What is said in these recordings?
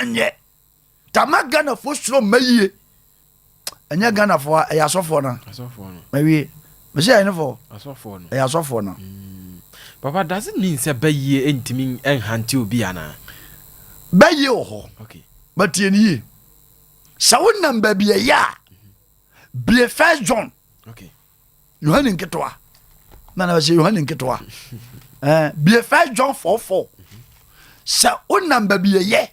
enye tama Ghana fo suro maye enye Ghana fo ya asofo na mawie me say ene fo asofo no ya asofo na papa does it mean say baye entimi enhante obi ana baye ho okay but ye sawo number bi ya be First John okay Yohane nketwa na ba say Yohane nketwa be First John 4:4 sa o number bi ye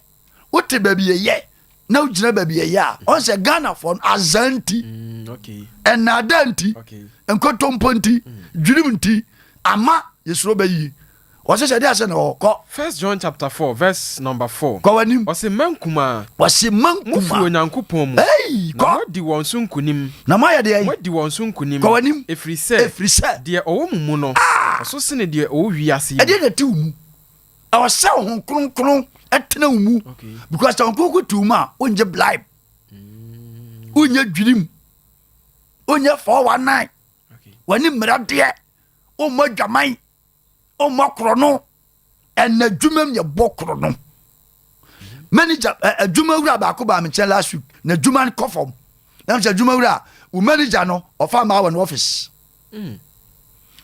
o te ba bi ye na o gina ba bi ye a on say Ghana for azanti okay enadanti okay enkotomponti dwirimnti ama yesuro bayi o say dey ase na ko First John chapter 4 verse number 4 ko wanim o say mankuma mufu onyankopon mu hey ko di won so nkunim na ma ye dey wadi won so nkunim ko wanim efrise de owo mumu no so sene de owo wiase e dey na ti mu awa sa ho kronkron etena mu because ta nkoku tu mu a onje blind onye dwirim onye 419 wani mrade o mo dwaman o mo krono en adwumam ye bokrono manager adwuma wura ba ko ba me chen last week na adwuma kofom na me adwuma wura o manager no ofa ma wa no office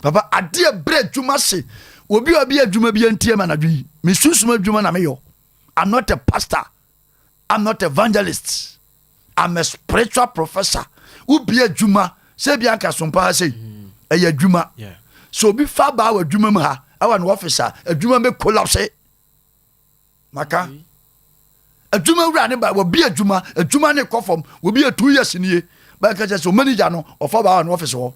papa ade bre adwuma se obi adwuma bi antie ma na dwi me susuma adwuma na me yo. I'm not a pastor, I'm not evangelist, I'm a spiritual professor. Who be a juma say bi anka SOMPA say e juma so bi fa ba wa juma mu ha awa no officer adwuma be collapse maka adwuma wura ne ba wo bi adwuma ne kofom wo bi 2 years nie ba ka so manager no ofa ba wa no office ho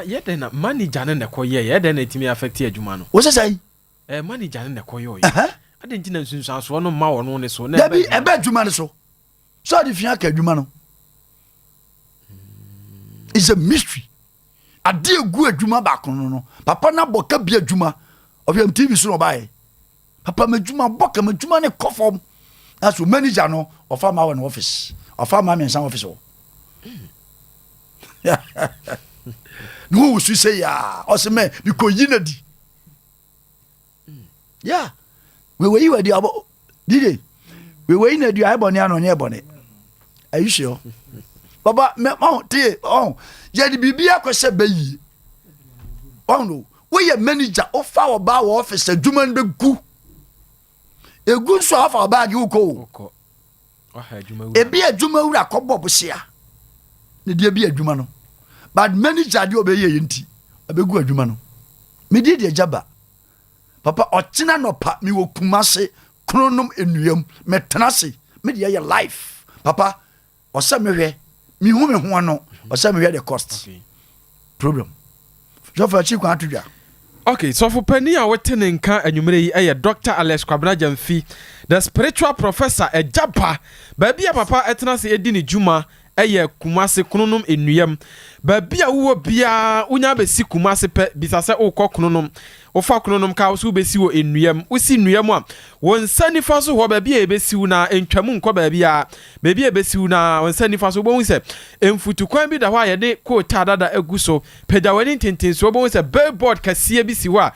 yede na manager ne koye yede na etimi affect adwuma no wo say manager ne koye o adenti na nsunsuan so no ma wo no ne so na ebe adwuma ne so adi fia ka adwuma no is a mystery ade egu adwuma ba kono no papa na boka bi adwuma obiam TV so no bae papa madwuma boka madwuma ne kofom aso manager no ofa ma wo no office ofa ma me san office wo no we say ya oseme because yinadi yeah we you di abo dide we na di abone ano ne ebone are you sure baba me te ya di bibia kwese bayi no we ye manager ofa oba wo office adwuma no gu egu so afa oba gi uko ebi adwuma wura kobo bosia ne di ebi adwuma no but manager di obeye yenti abegu adwuma no me di jaba papa ochina no pa mi wo kumase kronom enuam metenase me di ye life papa osa mehwe mi hu me ho ano osa mehwe the cost problem so for chi kwa atudwa okay so for penny a wetene nka anwumere yi eye Dr. Alex Kwabena Gyamfi the spiritual professor ejapa ba bia papa etenase edi ne juma eye kumase kronom enuam ba bia wo bia unya besi kumase pe bisase ukọ kronom ofa kronom ka so besi wo enuam usi nuam a wonsa nifa so ho ba bia ebesi na entwamu nkọ ba bia ebesi na wonsa nifa so bo hu se emfutu kwan bi da ho aye de ko tadada aguso pedawani tintin so bo hu se billboard kasie bi si wa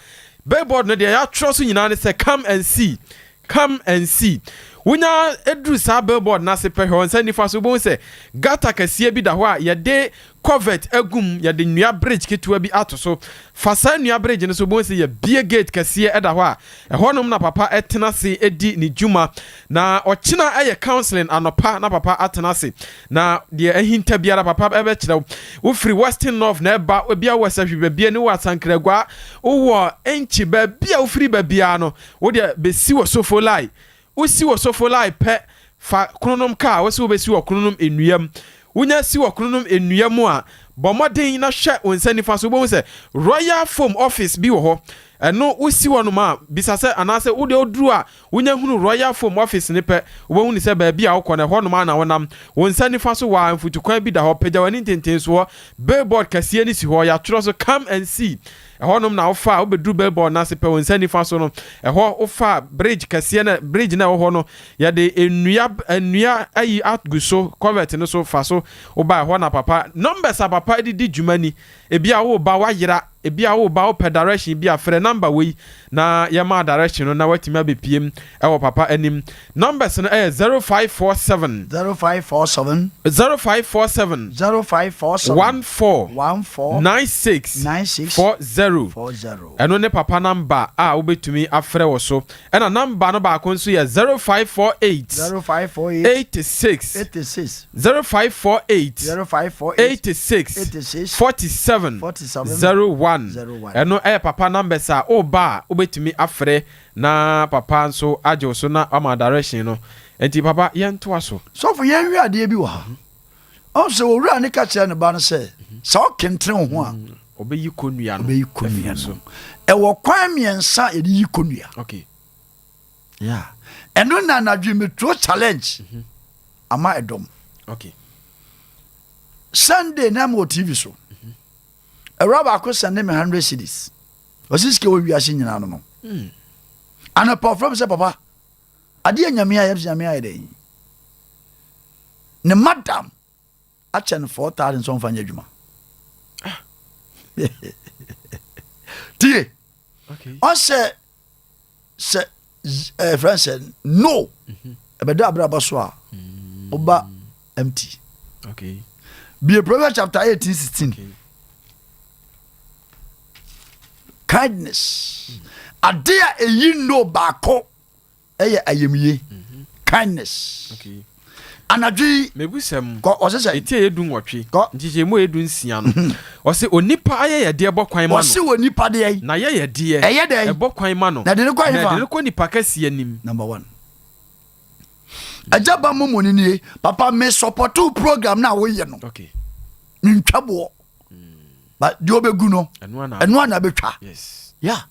billboard no de ya troso nyina ne se come and see Wunya edru sa billboard na se pe hon sani fa so bon se gata kasie bi da ho a ye de covert agum ye de nua bridge ketua bi ato so fa sa nua bridge ne so bon se ye bie gate kasie eda ho a honom na papa etena se edi ni juma na ochina aye counseling anopa na papa atena se na de ahinta biara papa ebe kire wo free Western North na eba bia wo sa hwe bia ne wo asankragwa wo enchi ba bia wo free ba bia no wo de besi wo sofolai usi wo sofolai pe fa kronom ka wo se wo besi wo kronom enuam unya si wo kronom enuam a bomoden na hwe onsani fa so bo se Royal Foam Office bi wo ho eno usi wo no ma bisase anase wo de oduru a unya hunu Royal Foam Office ne pe wo hunu se ba bia wo kọ na ho no ma na wonam wonsani fa so wa mfutukwan bi da ho pejawani tenten so billboard kasie ni si ho ya tro so come and see honom na ofa obedru billboard na se pe wonsani fa so no ho ofa bridge kasie na bridge na ho no ya de enua ayi atguso covert no so fa so oba ho na papa numbers a papa di djumani e bia wo ba wa yira ebia wo ba wo pe direction bia frɛ number we na yɛma direction no na watimi abepiem ɛwɔ papa anim. Numbers no 0547 0547 0547 0547 14 96 40 ɛno ne papa number a wobɛtumi afrɛ wɔ so. ɛna number no baako nso yɛ 0548 86 0548 86 47 01 ɛno ɛyɛ papa numbers a oba wobɛtumi afrɛ na papa nso agye so na ama direction no. Enti papa yɛntoa so. So for yɛn wi adeɛ bi wɔ ha. Also owura ne ka kyerɛ ne ba no sɛ sɛ ɔkentere ho a obeyi konua no. Obeyi konua no. Ɛwɔ kwan mmiɛnsa yɛde yi konua. Okay. Yeah. Ɛno na anadwemetro challenge. Ama ɛdɔm. Okay. Sunday na mo TV so. Ɛwura baako send me 100 cedis. Ɔsisi wɔ wiase nyina no no. Ana perform say papa. Adeɛ nyame ayɛ nyame ayɛ dɛ. Ne madam akyɛ 4,000 so mfa nya adwuma. Tie. Okay. On say friend said no. Ebedo abraba so a oba empty. Okay. Be a Proverbs chapter 18:16. Okay. Kindness. Adia eyi no bako eye ayemie. Kindness. Okay. Anadwi mebusem ko osese etie edun wotwe ntije mu edun sia no ose onipa aye yede bɔ kwan ma no ose onipa de na ye yede e bɔ kwan ma no na de ne kwan fa na de ne ko nipa kasi anim. Number 1 Agya ba momoni nie papa me support program na wo ye no. Okay. Ntwabo but di obegu no eno ana betwa. Yes. Yeah.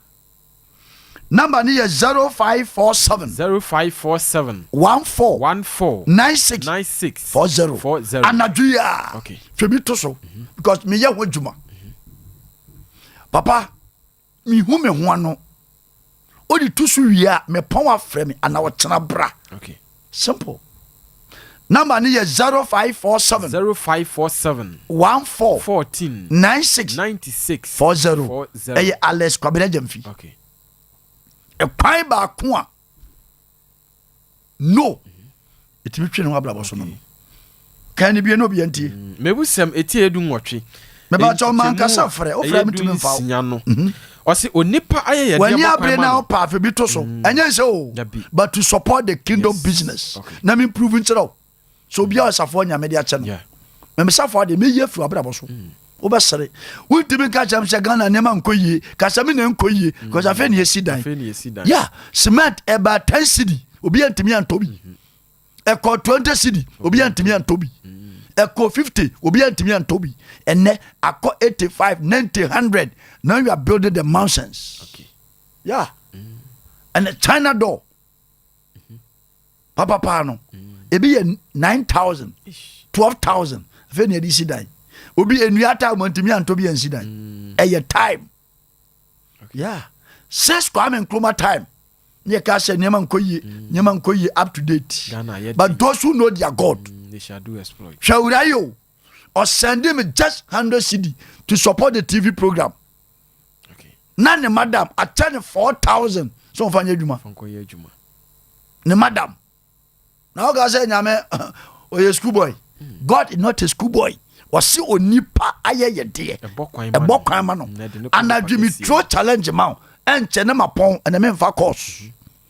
Number ni 0547 14 96 40 Anadria. Okay. Femi to so because me ye ho djuma. Papa mi hu me ho ano. Odi to so wi a me pon afrɛ me ana wo tena bra. Okay. Simple. Number ni 0547 14 96 40 Eye Alex Kwabena Gyamfi. Okay. A kwan ba ko a no etimi twe ne ho abrabo so no kan bi no bi antie mebusem etie edu nwotwe me ba cho man kasa frɛ o frɛ mitimi mfa o se onipa aye yede when ya bre na pa fe bi to so enye se o but to support the kingdom business na me improve nchero so bia osafo nya me de ache no me safo de me ye fru abrabo so o ba sere wutimi ka cham se Ghana ne ma nkoyie kasa me na nkoyie because afa ne yesidan yeah cement eba 10 cedi obi antimi antobi eko 20 cedi obi antimi antobi eko 50 obi antimi antobi enne akọ 85 90 100 now you are building the mountains. Okay. Yeah. And the China door papa pano ebi 9,000 12,000 afa ne yesidan obi enuata montimi antobi ansidan eye time. Okay. Yeah. 6 kwame nkroma time ne ka say nyema nkoyi up to date but those who know their God they shall do exploit. Shawurayo or send him just 100 cedi to support the TV program. Okay. Nane madam attend 4,000 so fanya juma ne madam now God say nyame oye school boy. God is not a school boy. Wasi onipa aye yede ebɔ kwan ma no anadwe mi throw challenge ma enche ne mapon ene me mfa course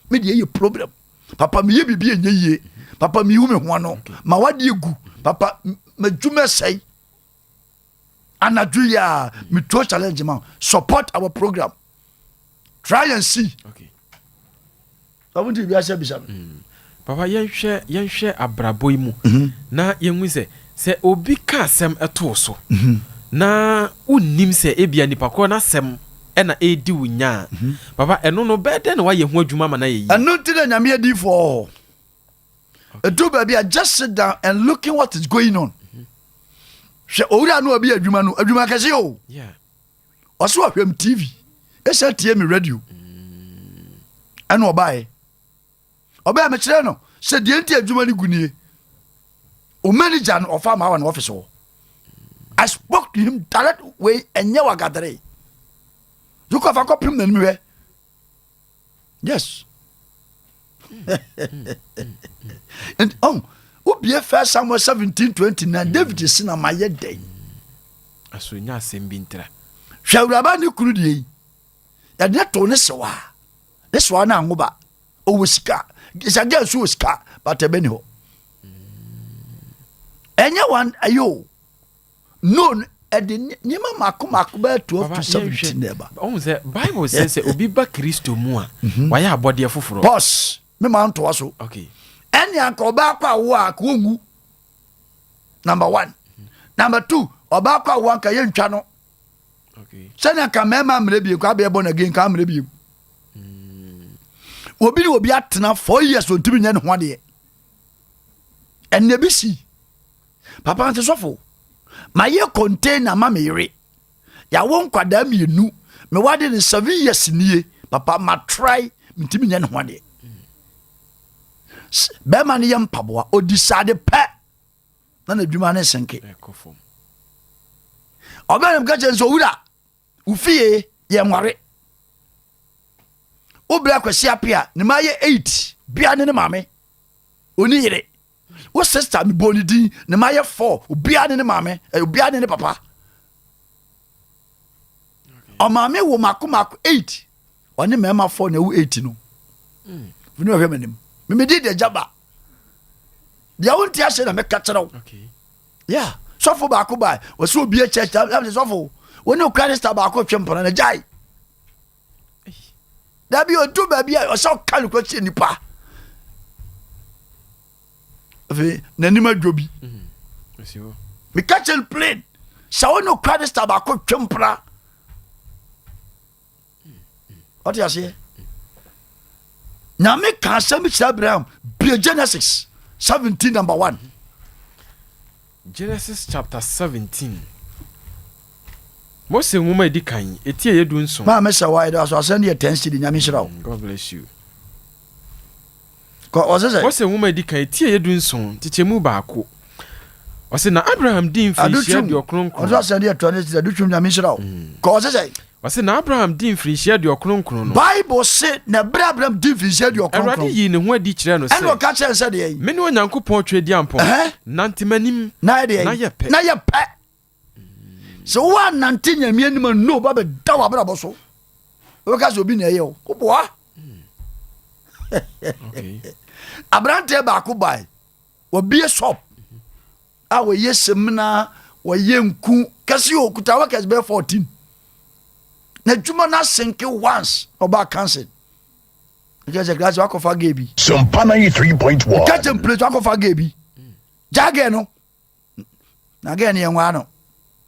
me de ye problem papa me ye bibi enye ye papa me hu me ho no ma wade egu papa madwuma sei anadwe ya mi throw challenge ma support our program try and see. Okay. I want to be a service. Papa yenhwe abrabo yi mu na yenhu se obi ka asem eto so na unnim se ebia nipa ko na asem e na edi wunya papa eno no bede na waye ho adwuma ma na yeyi eno ti na nyame adi for edu ba bia just sit down and looking what is going on hwe owura no obi adwuma kase o yeah oso ahwem TV esa tie me radio eno obae me kire no se die nti adwuma ni gunie o manager no of my office. I spoke to him direct way and never gathered. You go for copy me. Yes. And who be 1 Samuel 17:29 David is in my day. Aso nya asem bi ntra. Hwawuraba ne kuru die. Ya de to ne sewa. Ne sewa na ngoba. O wosika. Isaga so wosika, but e beni ho. Enya one ayo. No ede nyima makomako ba 12 to 17 neba. On say Bible says obi ba Kristo mu a waya abode foforo. Boss, me man to aso. Okay. Enya ka oba kwa wo a ko ngu. Number 1. Number 2, oba kwa wo anka ye ntwa no. Okay. Sanya ka mema mrebie kwa be born again ka mrebie. Obi atena 4 years on timi nya ne ho de. Enne bi si. Papa ante sofo. Ma ye container ma mere. Ya won kwada mienu. Me wade ne 7 years nie. Papa ma try ntimi nya ne ho de. Be ma ne yam paboa odisade pe. Na na dwuma ne senke. Ekofom. Oba nem ka chenso wura. Ufie ye nware. Obra kwasi apia ne ma ye 8 bia ne mame. Oni yire. Wo sister mi boni din ne ma ye 4 obia ne mame, obia ne papa. O mame wo makomako 8. Oni mema 4 na wo 8 no. Vini o hwemanim. Me di de jaba. Dia wonti ase na me ka kire wo. Okay. Yeah. Sofo ba ko ba. Wo so obi e church, am sofo. Woni o Christ ba ko twempana na jai. Dabi o do ba bia o so kan ko chi nipa. Afi na nima dwobi. Esi Me catch and plane. Sa no Christ ba ko twempra. What you say? Na me kan sam chi Abraham, be Genesis 17 number 1. Genesis chapter 17. Mose nwoma edi kan etie yedu nso. Ma me say why do so send you 10 cedi nyame shira. God bless you. Ko o say Mose nwoma edi kan etie yedu nso tichemu baako. O say na Abraham din frishia de okronkron. O so send you 20 cedi dutwum nyame shira. Ko o say o say na Abraham din frishia de okronkron no. Bible say na Abraham din frishia de okronkron. Awurade yi ne ho adi kire no say. And o ka che say de. Me ne Onyankopɔn twedi ampon. Nantemanim na de. Na ye pe. Na ye pe. So one nante nyame anim no ba be da wa bra boso. O ka so obi na ye o. Ko boa. Okay. Abrante ba ko bai. Wo bie shop. A wo ye semna, wo ye nku, kasi okuta wa kas be 14. Na dwuma na senke once oba cancel. Because the glass wako fa gebi. SOMPA 93.1. Catch and play wako fa gebi. Jage no. Na ge ne enwa no.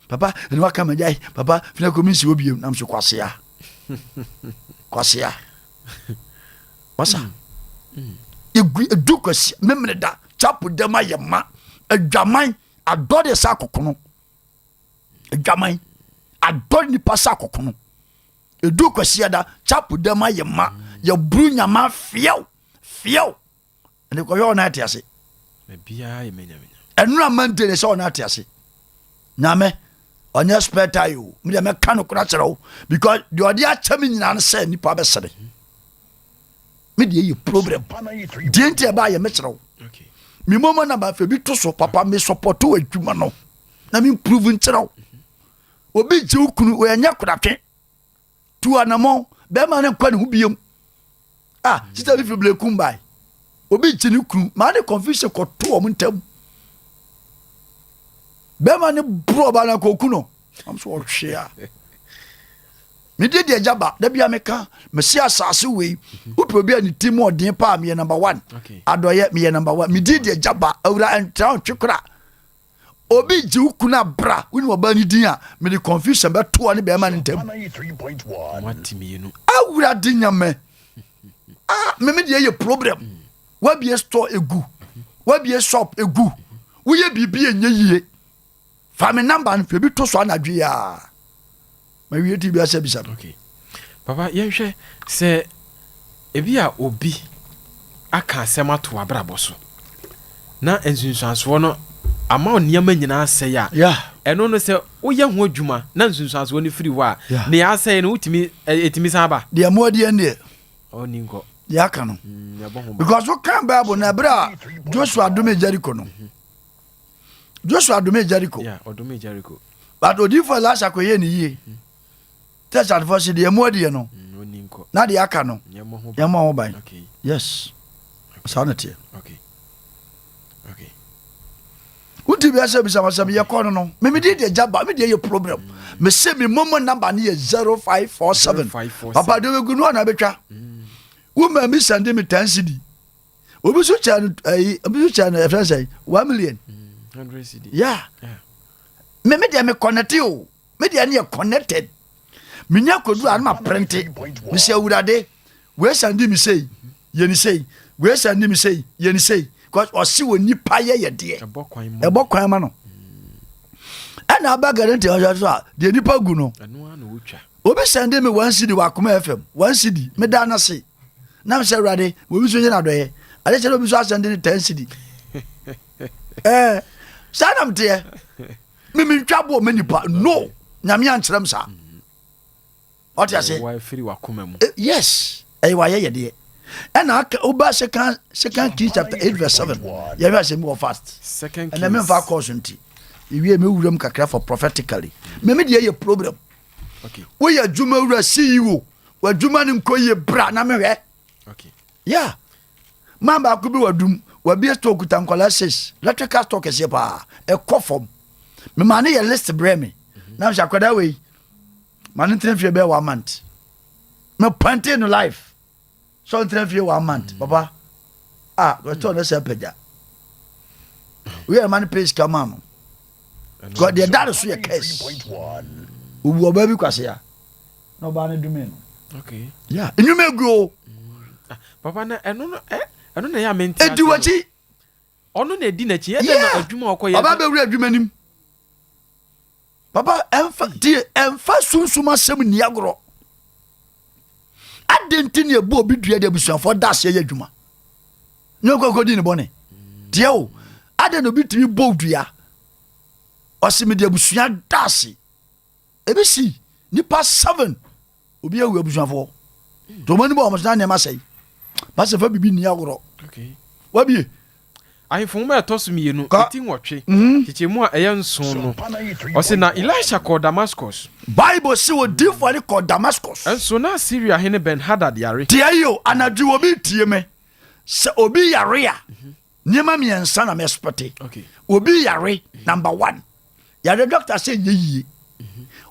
Papa, ni waka majai. Papa, fina komisi obi na mso kwasea. Kwasea. Wasa. Edu kwasea. Memre da chapu dema yema. Adwaman adode sa kokono. Adwaman adode ni pasa kokono. Edu kwasea da chapu dema yema. Ya bru nyama fiao. Ene ko yo na atiase. Me bia ye menya. Enura mantele so na atiase. Nyame onye speta you. Me de me kan kura kyerɛw because the odia chami nyina no say nipa be sere. Me de ye problem. Die ntia ba ye me kyerɛw. Okay. Mi momo na ba fe bi to so papa me support wo adwuma no. Na me improve nkyerɛw. Obi ji ukunu we anya kuratwe. Tu anamo be ma ne kwa ne hu biem. Sister if you blame kumbai. Obi chini kru, ma ne confusion ko to o ntam. Be ma ne bro ba na ko kuno. Am so hwea. Me de jaba, da bia me ka, me si asase we. Upo bia ni team odin pa me number 1. Okay. Adoye me number 1. Me de jaba, awura entra twekra. Obi ji ukuna bra, wini oba ni din a, me de confusion be to ne be ma ne ntam. 93.1. Watimi no. Awura din nyame. Me de ye problem. Wa bi store egu. Wa bi shop egu. Wo ye bibi enye yie. Fa me number no fe bi to so anadwe ya. Ma wi ti bi ase bisa. Okay. Papa yenhwe se ebi a obi aka asema to abrabo so. Na ensunsuanso no ama oniama nyina ase ya. Yeah. ɛno no sɛ woyɛ ho adwuma na nsunsuanso ne firi hɔ a Yeah. ne asɛe no wotumi ɛtumi san ba deɛ moadiɛ neɛ ɔni nkɔ deɛ aka no yɛbɔ ho ba because wokan bible na ɛberɛ a Joshua dome Jericho no Joshua dome Jericho yeah ɔdome Jericho but odifo Elisha kɔyɛ ne yie tɛsatefoɔ se deɛ moadiɛ no ɔni nkɔ na deɛ aka no yɛmmɔ ho ba yɛma ho ban okay yes saa ne teɛ okay okay wonti bia sɛ bisamasɛm yɛkɔ no no memede deɛ gya ba medeɛ yɛ problem mesɛ me momo number ne yɛ 0547 papa de bɛgu no ana bɛtwa woma mi sande me 10 cedi obi so kyɛ no ɛfrɛ sɛ 1 million 100 cedi yeah medeɛ me connect o medeɛ ne yɛ connected menya kodu a no ma prente mesɛ awurade wei sande me sei yɛni sei wei sande me sei yɛni sei because ɔse wɔ nipa yɛ deɛ ɛbɔ kwan ma no ɛna aba guarantee ɔhwɛ so a deɛ nipa gu no ɛno ana wotwa obi sɛnde me 1 cedi wɔ Akoma FM 1 cedi meda no se na mesɛ awurade obi so nyɛ no adɔyɛ ade kyerɛ obi so asɛnde ne 10 cedi saa nam teɛ mementwa boɔ ma nipa no nyame ankyerɛ m saa ɔte ase firi wakoma mu yes ɛyɛ wayɛ yɛdeɛ ɛna woba second Kings chapter 8 verse 7 yɛhwɛ asɛm wɔ fast second ɛna memfa kɔɔ so nti ewie mewuram kakra for prophetically meme deɛ yɛ program okay woyɛ adwuma wura CEO w'adwuma no nkɔ yɛ bra na mehwɛ okay yeah man baako bi wadum wabie store kuta nkɔla 6 electrical store kɛseɛ paa ɛkɔ fam mema ne yɛ list brɛ me na mehyɛ akwadaa wei ma ne ntena fie bɛyɛ 1 month me pante no life so ntena fie 1 month papa wɔtɔ ne sɛ pagya woyɛ ma ne page kama no god deɛ da so yɛ case 3.1. obu ɔbaa bi kwase a na ɔbaa ne dume no okay yeah enyuma egu o papa na ɛno no ɛno na yɛ amenti edi wakyi ɔno na edi n'akyi yɛ na adwuma ɔkɔ yɛ ɔbaa bɛ wura adwuma nim papa ɛmfa sunsum asɛm ni agorɔ adenti ne ebu obi dua de abusuafo da ase yɛ adwuma ne kɔkɔ di ne bɔne deɛ o ade no bi timi bɔ dua ɔse me de abusua da ase ebi si nipa 7 obi awu abusuafo to mani bɔ ɔmo tena nneɛma sɛi basa fa bibi ni agorɔ okay wabie ahemfo ma ɛtɔ so mmienu ɛti nwɔtwe kyekyɛmu a ɛyɛ nson no ɔse na Elisha kɔɔ Damascus bible se wɔ difo ne kɔ Damascus ɛnso na Syria hene Ben-Hadad yare tie yo anadwo obi tie me sɛ obi yare a nneɛma mmiɛnsa na mɛspɛte okay obi yare number 1 yare doctor sɛ nyɛ yie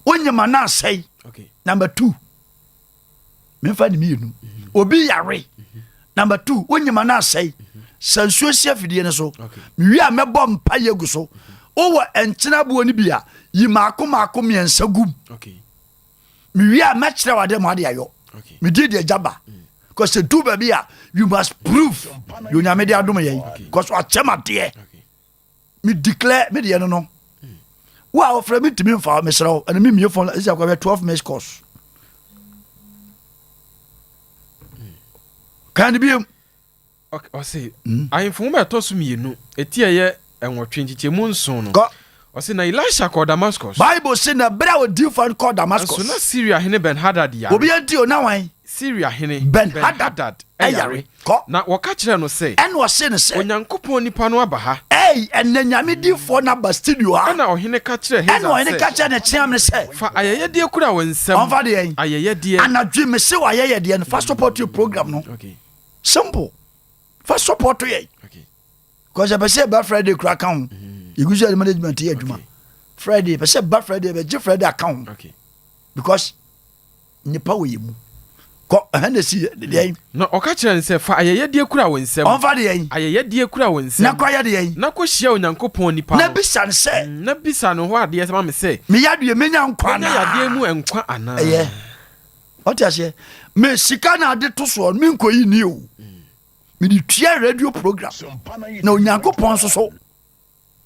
onyema na asɛe okay number 2 memfa ne mmienu obi yare number 2 onyema na asɛe sɛ nsuo si afidie no so mewie a mɛbɔ mpa yɛ gu so wowɔ ɛnkyena boɔ no bi a yi maako mmiɛnsa gum okay mewie a mɛkyerɛ wade ma ade ayɔ okay medi deɛ gyaba because sɛ du baabi a you must prove yɛ onyame de adom yɛn because wakyɛm adeɛ okay me declare me deɛ no no wo a wɔfrɛ me ntimi mfa mesrɛ wo ɛne memie fɔ ɛsɛ akɔbɛ 12 minutes course kan biom ɔse ahemfo ma ɛtɔ so mmienu ɛti ɛyɛ ɛnwɔtwe nkyekyɛmu nson no ɔse na Elisha kɔɔ Damascus bible se na berɛ a ɔdifo no kɔ Damascus nso na Syria hene Ben-Hadad yare obi anti o na wan Syria hene Ben-Hadad ɛyare kɔ na wɔka kyerɛ no sɛ ɛne ɔse no sɛ Onyankopɔn nipa no aba ha ɛnɛ nyame difoɔ no aba studio ha ɛna ɔhene ka kyerɛ ɛne ɔhene Hazael ka sɛ kyerɛ ne kyeam ne sɛ fa ayɛyɛdeɛ kura wɔ nsɛm ɔmfa deɛ ayɛyɛdeɛ anadwe me se wayɛyɛdeɛ no fa support your program no okay simple fa support yɛ okay because ɛpɛ sɛ ɛba Friday kora ka ho yɛgu so management yɛ adwuma Okay. Friday pɛ sɛ ɛba Friday bɛgye Friday aka ho okay because nipa wɔ yɛ mu kɔ ɛhɛ na si deɛ na ɔka kyerɛ no sɛ fa ayɛyɛdeɛ kura wɔ nsɛm ɔmfa deɛ ayɛyɛdeɛ kura wɔ nsɛm na kɔyɛ deɛ na kɔhyia Onyankopɔn nipa na no bisa no sɛ na bisa no hɔ adeɛ sɛ ma me sɛ meyɛ deɛ menya nkwa ɔnya yadeɛ na mu nkwa anaa ɛyɛ ɔte aseɛ me sika na ade to soɔ me nkɔyi ni o mede tua radio program na Onyankopɔn nso so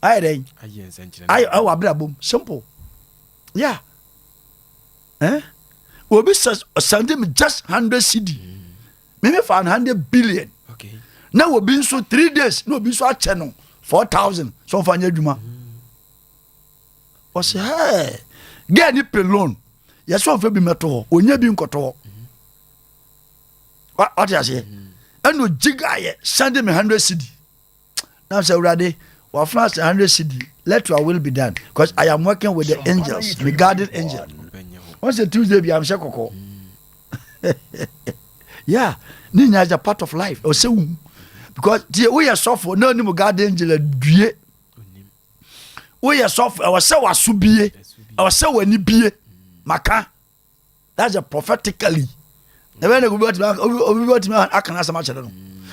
ayɛ dɛn ayɛ nsɛnkyerɛnne ayɛ ɛwɔ abrabom simple yeah obi send me just 100 cedi me fa 100 billion okay na obi nso 3 days na obi nso akyɛ no 4,000 so fa nya adwuma ɔsɛ hey gɛ ni pelon yɛsɛ ɔfɛ bi mɛtɔ hɔ onye bi nkɔtɔ hɔ ɔte aseɛ ɛna ogyiga yɛ send me 100 cedi na sɛ awurade wafra 100 cedi let your will be done because I am working with the angels regarding angel once a Tuesday bi am hyɛ kɔkɔ yeah ne nya is a part of life ɔsɛ wu because tie woyɛ sɔfo na onim guardian angel adue woyɛ sɔfo ɛwɔ sɛ waso bie ɛwɔ sɛ wani bie maka that's a prophetically ɛbɛn na obi bɔtumi akana asɛm akyerɛ no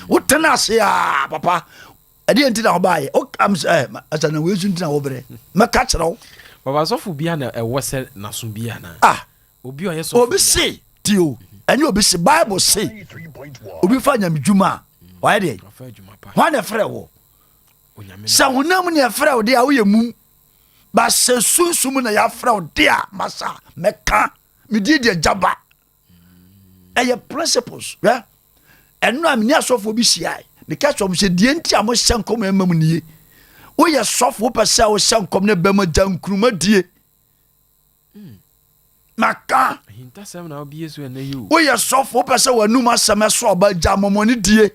wotena ase a papa ɛdeɛ nti na wobaayɛ wokam sɛ ɛsɛ na wɔɛsu nti na wɔbrɛ mɛka kyerɛ wo baba sɔfo bia na ɛwɔ sɛ naso bia na obi ɔyɛ sɔfo obi se tio ɛnyɛ obi se bible se obi fa nyamedwuma a wayɛ deɛ hɔ na ɛfrɛ wɔ sɛ honam ne ɛfrɛ wo de a woyɛ mum ba sɛ sunsum na yɛafrɛ wo de a masa mɛka medi deɛ gyaba ɛyɛ principles ɛno a mene asɔfoɔ bi hyiae meka sɛ sɛ deɛ nti a mohyɛ nkɔm ɛma mu nie woyɛ sɔfo wopɛ sɛ wohyɛ nkɔm no bɛma gya nkuruma die maka woyɛ sɔfo wopɛ sɛ w'anum asɛm ɛso ɔba gya mmɔmɔne die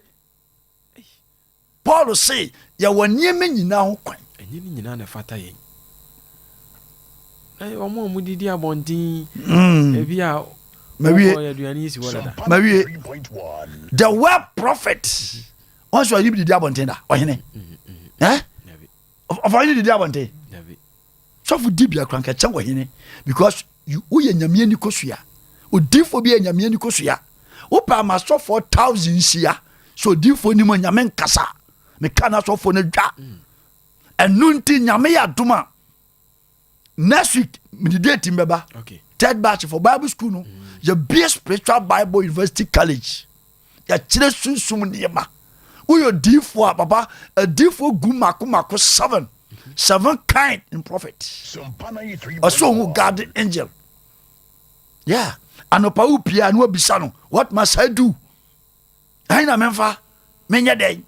Paul se yɛwɔ nneɛma nyinaa ho kwan ɛnyɛ ne nyinaa na ɛfata yɛn ɔmo a mudidi abɔnten ebi a mawie mawie the word prophet wọn sọ yìí didi abọnten da ọhene ọfọ yìí didi abọnten sọfọ di bia kran kẹkyẹn ọhene because woyɛ nyamia ni kosua odifo bi yɛ nyamia ni kosua wopɛ ama sɔfo 1,000 sia so odifo ni mo nyame nkasa meka na sɔfo no dwa ɛnu nti nyame yɛ adoma next week mede date mbɛba third batch for Bible school no yɛ bia Spiritual Bible University College yɛkyerɛ sunsum nneɛma woyɛ odifo a papa odifo gu mako 7 kind in prophet ɔsɛ ɔhu guardian angel yeah anopa wo pia na wabisa no what must I do ɛn na memfa menyɛ dɛn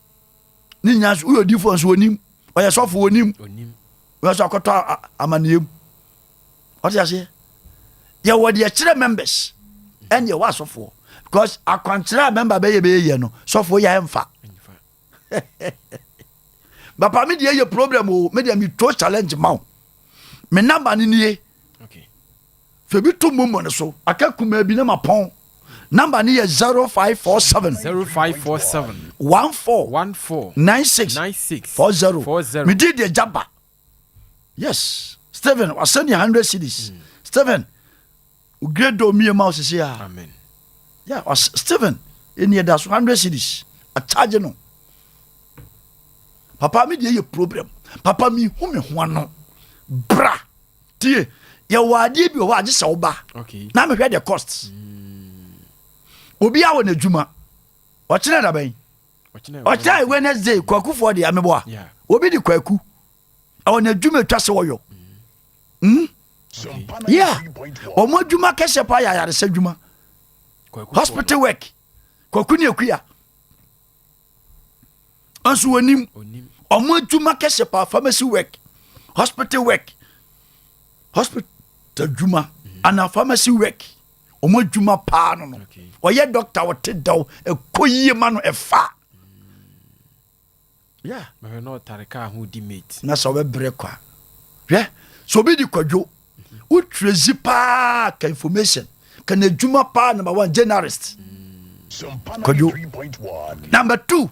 ne nya so woyɛ odifo nso onim ɔyɛ sɔfo onim ɔyɛ sɔ akɔtɔ amanneɛm ɔte aseɛ yɛwɔ deɛ kyerɛ members ɛne yɛwɔ asɔfoɔ because akwankyerɛ a member bɛyɛ no sɔfoɔ yɛ ɛmfa bapa me deɛ yɛ problem o me deɛ metɔ challenge ma wo me number no nie fɛ bi to mmom no so aka kuma bi na mapɔn number no yɛ 0547 14 96 40 me di deɛ jaba yes Stephen wasɛne 100 cities Stephen grade do mi ma osisi a amen yeah Stephen in here that's 100 cities a charge no papa me dey problem papa mi hu me ho ano bra tie ye wade bi o age se wo ba na me hwe the costs obi a wo na djuma o kire da ban o chai Wednesday kwaku for the amebo a obi di kwaku a wo na djuma twa se wo yo yeah omo adwuma kese pa ya yare se dwuma hospital work kwaku ne akuya anso wonim omo adwuma kese pa pharmacy work hospital dwuma ana pharmacy work omo adwuma pa no oye doctor wote daw ekoyie ma no efa yeah me no tareka ho di mate na so be bre kwa hwe so bi di kwadwo utrezi pa ka information ka na adwuma pa number 1 generalist kwadwo number 2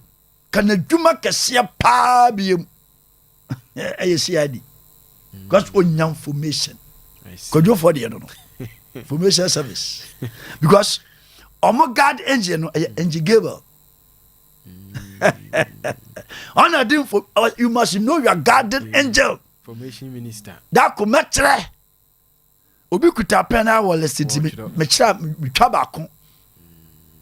ka na adwuma kese pa biem CID because onya information kwadwo for the no information service because omo guard angel no angel Gabriel on the info you must know your guardian angel information minister that ko metre obi kuta pen na wall city me kira twa ba ko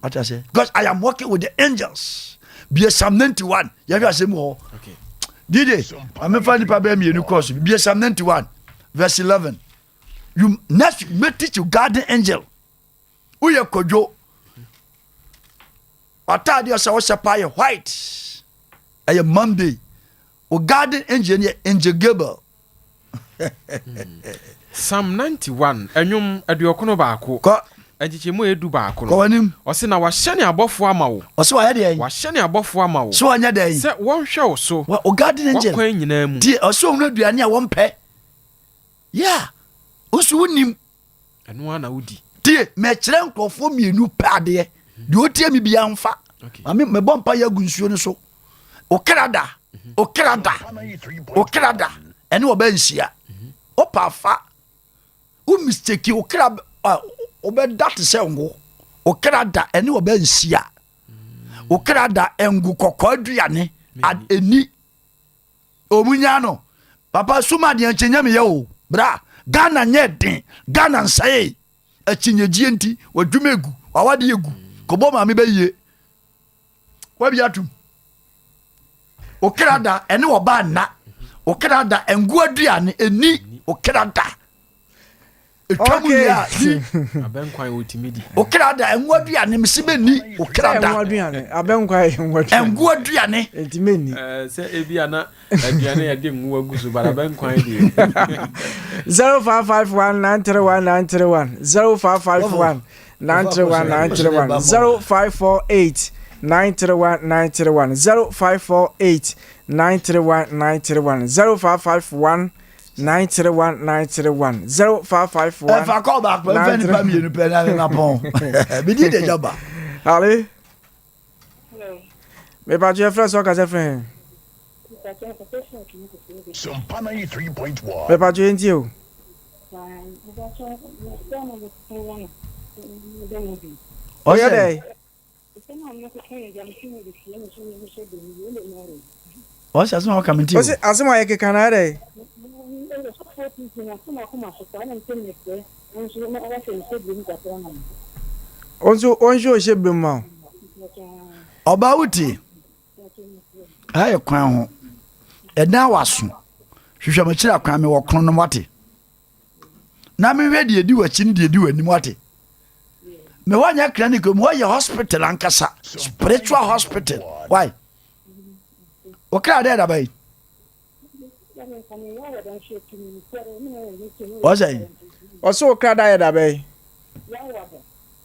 what I say because I am working with the angels be Psalm 91 you hear say mo okay did I'm find the problem you course be Psalm 91 verse 11 you next me teach you guardian angel who you kodwo atade o se wo sepa white a Monday o guardian angel Gabriel Psalm 91 enyum aduokono baako Ko agichemu edu baako ko wanim. Ose na wahyɛ ne abɔfo ama wo. Ose wa yɛ den. Wahyɛ ne abɔfo ama wo. So anya den. Sɛ wɔnhwɛ wo so. Wa o garden angel. Wakwan nyinaa mu. Ti ose wo no aduane a wɔmpɛ. Yeah. Osu wonim. Ɛno ana wodi. Ti me kyerɛ nkrɔfo mienu pade. De otie mi bia mfa. Mame me bompa ya gu nsuo no so. O krada. O krada. O krada. Ene wo ba nsia. O pa fa. O mistake o krada o be dat se ngo. O krada ene wo ba nsia. O krada engu kokko aduane ad eni. Omunya no. Papa suma de enchenya me ye o. Bra, Ghana nye den. Ghana nsae. Achinyejie nti wadwumegu. Wawade egu. Kobo ma me be ye. Wabi atum. Okrada ene wo ba na. Okrada engu aduane eni okrada. Etwamu ya. Abenkwan otimidi. Okrada engu aduane msibe ni okrada. Engu aduane. Abenkwan engu aduane. Entimeni. Se ebi ana aduane ya de ngu aguso bara abenkwan de. 0551931931 0551 931 0548 931 0548 931 0551 931 0551 If I call back, but if any family you pay na pon. We did the job. Ali, Hello. me pa je frère so ka se frère. SOMPA 93.1. Me pa je nti o. O ye dey. What's as no come O se asema ye ke kana dey. Onjo o se bema. Oba wuti. Aye kwan ho. Eda waso. Hwehwe ma kira kwan me wo krono no wate. Na me hwe de edi wachi ne de edi wani wate. Me wanya clinic mo wo ye hospital ankasa. Spiritual hospital. Why? O kra de da bai. What's that? O so kra da ye da bai.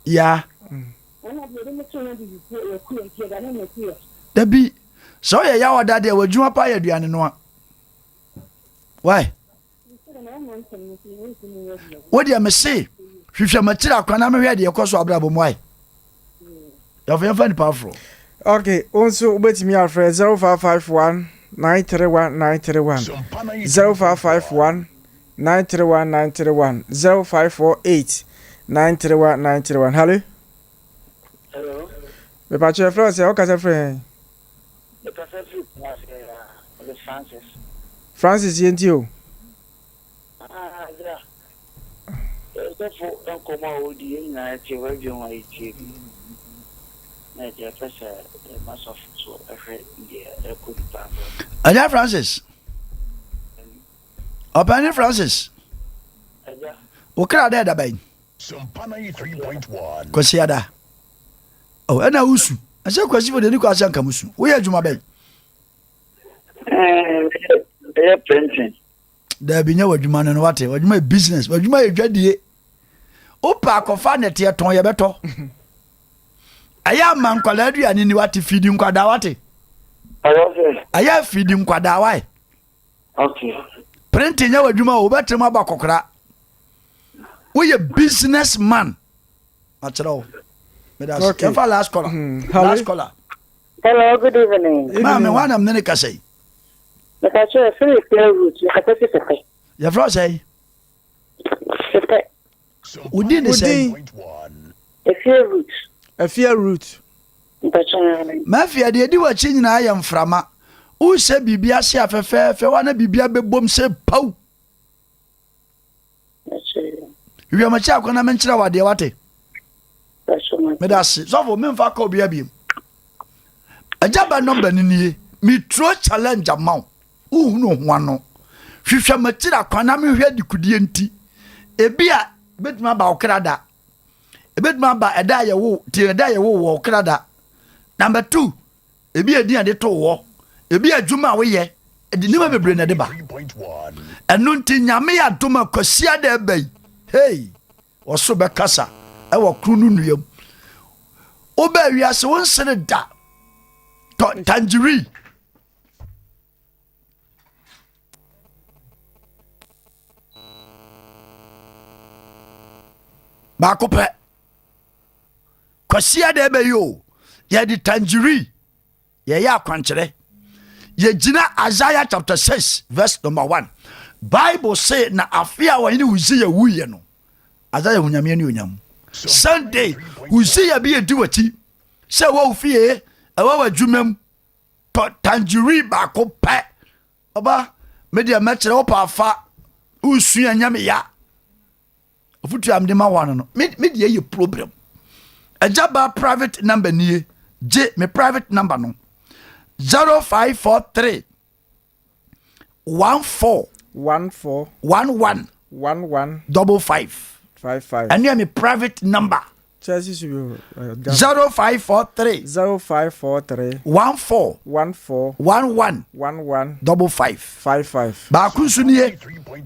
Yeah. Dabi. So ye yawa da de wadwuma pa ye aduane no a. Why? What do you say? Hwehwe ma kira kwana me hwe de yekoso abrabo mo why? Ya fa ni powerful. Okay, also ubetimi afre 0551 931 0551 931 0548 931 Hello. Hello. Me pa che frère se o ka se frère. The Prophetic was Francis. Francis yenti o. Yeah. Therefore, don't come out the United Region where it is. The professor, the mass of so every year, a good time. Agya Francis. Opani Francis. Agya. O kra de da bai. SOMPA 93.1. Kwasiada. Oh, ena usu. Ase kwasi fo de ni kwasi anka musu. Wo ye adwuma bai. They're printing. Da bi nya wadwuma no wate. Wadwuma business, wadwuma ye dwadie. O pa kofa net ye ton ye beto. Aya man kwala aduane ni wate feed nkwada wate. Aya feed nkwada wai. Okay. Printing nya wadwuma o betrema ba kokora. Wo ye businessman. Achero. Okay. Okay. Last caller. Last caller. Hello, good evening. Mama, one am nene ka say. The catcher is very clear route. You have to say. Ya fro say. We did the same. 1. A few routes. A fair route. Mafia de di wa chi nyina ya mframa. U se bibia se afefe fe wa na bibia bebom se pau. Wi ma cha akona men kira wade wate. Me da se. So for me mfa ka obi abiem. Ajaba number ni nie. Me tro challenge amount. Uhunu ho ano. Hwehwe ma kira kwana me hwe dikudie nti. Ebia betuma ba okrada. Ebetuma ba eda ye wo, ti eda ye wo okrada. Number 2, ebi edi ade to wo. Ebi adwuma we ye. de nima bebre na de ba 3.1. ɛno nti nyame yɛ adom a kwasia da ɛbɛyi hei ɔso bɛkasa ɛwɔ koro no nnuam wobɛ wiase wo nsene da tangerine baako pɛ kwasia da ɛbɛyi o yɛde tangerine yɛyɛ akwankyerɛ yɛgyina Isaiah chapter 6 verse number 1 Bible say na afe a wɔne Uzia wuyɛ no Isaiah hunyame ne onyam Sunday Uzia bi edi wati sɛ wɔ fie ɛwɔ wadwumam tangerine baako pɛ ɔba media mɛkyerɛ wo pa afa usua nyame ya ofutu amde ma wan no media yɛ problem Agya private number nie je me private number no 0543 14 14 11 11 55 and you me private number Chelsea should be 0543 0543 14 14 11 11 55 55 baako nso nie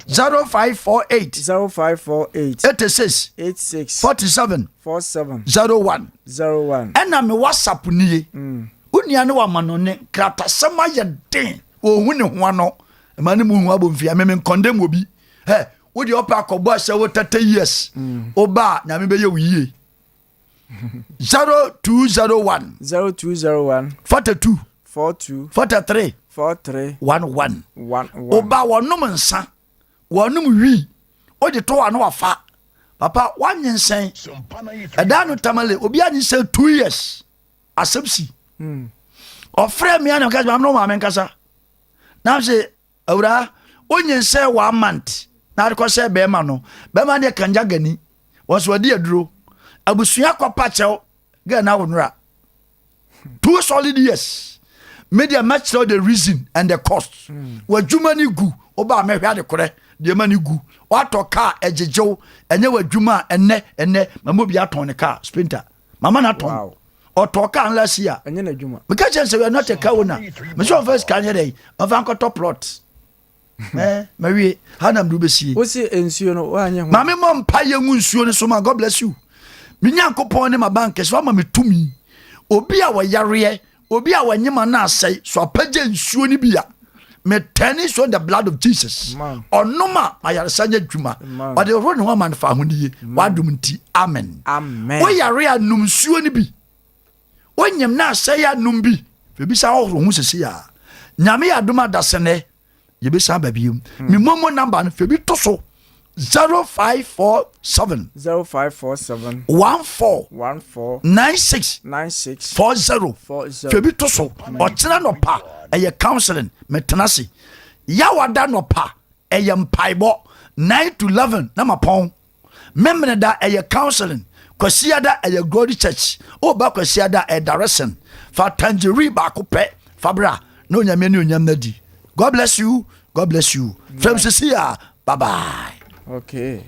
0548 0548 86 86 47 47 01 01 ɛna me WhatsApp nie unia ne wa manone kratasɛm ayɛ den ohu ne ho ano ma ne mu hu abomfia me condemn obi he wo de opa akɔbɔ ahyɛ wo 30 years oba nyame bɛyɛ wo yie 0201 0201 42 42 43 43 11 11 oba wɔnom nsa wɔnom wi o de to ano wafa papa wanye nsɛn SOMPA 93. ɛda no tamale obi anyi sɛ 2 years asɛmsi ɔfrɛ me ana kasa no ma me kasa na sɛ awura onye sɛ 1 month na rekɔ sɛ bɛma no bɛma ne kanja gani wɔso wadi aduro abusua kɔpa kyɛw ga na wonra 2 solid years media match the reason and the cost wadwuma ni gu oba mehwe ade korɛ de ma ni gu watɔ car egyegew enye wadwuma enne mama bi atɔn ne car sprinter mama na tɔn ɔtɔ car last year enye na dwuma because say we are not a car owner me so first can here of anko top plot mawie hanam do besie o si ensuo no wa anye ho mama mo mpa ye nsuo ne so ma God bless you me nyankopɔn ne ma bank so ma me tumi obi a wɔyare obi a wanyema na asɛe so apagye nsuo ni bia me tani so the blood of Jesus onoma mayaresa nya dwuma ɔde ro ne ho man fa ho nie wadum nti amen amen wo yare anum nsuo ni bi onyem na asɛe anum bi febi sa ho ho sesi a nyame adom adasene ye be sa babium me momo number no febi to so 0547 0547 14 96 96 40 febi to so ɔkyena no pa ɛyɛ counseling metenase yawada no pa ɛyɛ mpaibɔ 9 to 11 na mapɔn memene da ɛyɛ counseling kwasiada ɛyɛ glory church oba kwasiada direction fa tangerine baako pɛ fabra na onyame ne onyam nadi God bless you from Cecilia bye bye okay